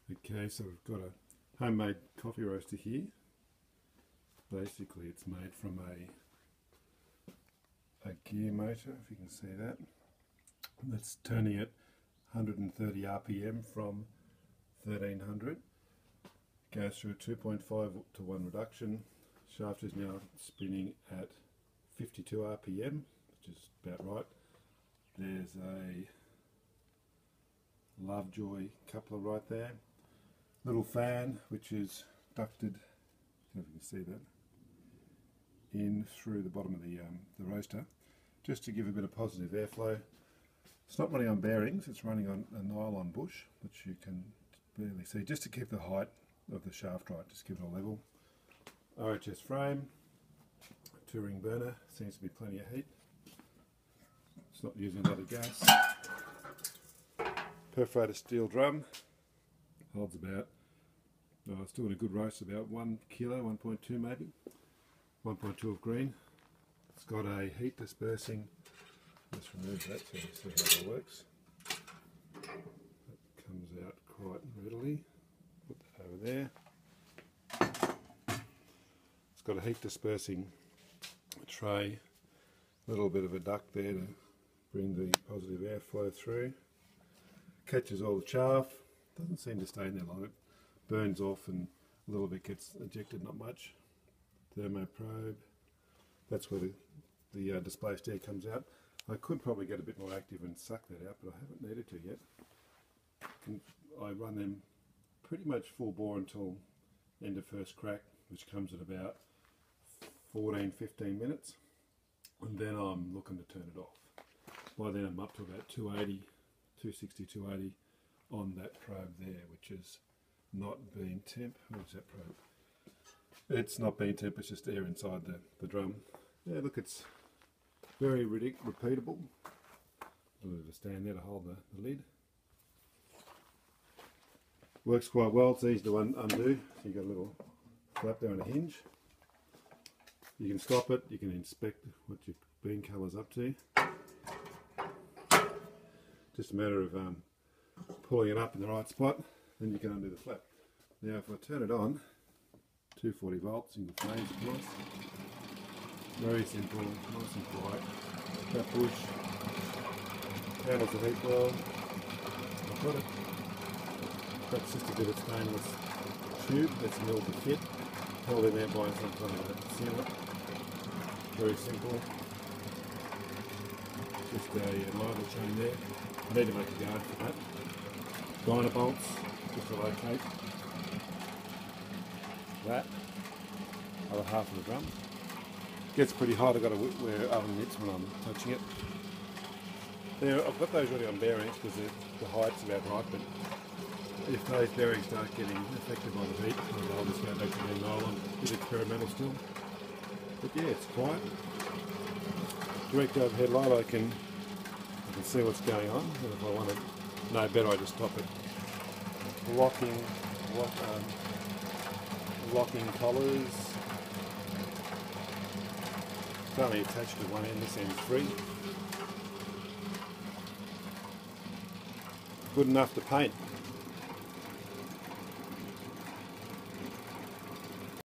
Okay, so we've got a homemade coffee roaster here. Basically it's made from a gear motor, if you can see that. That's turning at 130 RPM from 1300. Goes through a 2.5:1 reduction. Shaft is now spinning at 52 RPM, which is about right. There's a Lovejoy coupler right there. Little fan which is ducted, if you can see that, in through the bottom of the roaster, just to give a bit of positive airflow. It's not running on bearings, it's running on a nylon bush, which you can barely see, just to keep the height of the shaft right, just keep it all level. RHS frame, touring burner, seems to be plenty of heat. It's not using a lot of gas. Perforated steel drum, holds about, it's doing a good roast, about 1 kilo, 1.2 maybe, 1.2 of green. It's got a heat dispersing, let's remove that so you see how that works. That comes out quite readily, put that over there. It's got a heat dispersing tray, a little bit of a duct there to bring the positive airflow through. Catches all the chaff, doesn't seem to stay in there long, it burns off and a little bit gets ejected, not much. Thermo probe, that's where the display stair comes out. I could probably get a bit more active and suck that out, but I haven't needed to yet. I run them pretty much full bore until end of first crack, which comes at about 14-15 minutes, and then I'm looking to turn it off. By then I'm up to about 280, 260, 280 on that probe there, which is not being temp. Where's that probe? It's not being temp, it's just air inside the drum. Yeah, look, it's very repeatable. A little bit of a stand there to hold the lid. Works quite well, it's easy to undo. So you've got a little flap there and a hinge. You can stop it, you can inspect what your bean colour's up to. Just a matter of pulling it up in the right spot, then you can undo the flap. Now if I turn it on, 240 volts in the phase, of course. Very simple, nice and quiet. That push, handles the heat well. I've got it. That's just a bit of stainless tube that's milled to fit, held in there by some kind of a sealant. Very simple. Just a lighter chain there. I need to make a guard for that. Dyna bolts, just to locate that. Other half of the drum. Gets pretty hot, I've got to wear oven mitts when I'm touching it. There, I've got those already on bearings because the height's about right, but if those bearings start getting affected by the heat, I'll just go back to being nylon. It's experimental still. But yeah, it's quiet. Direct overhead light, I can see what's going on, and if I want to know better, I just stop it. Locking collars. It's only attached to one end, this end's free. Good enough to paint.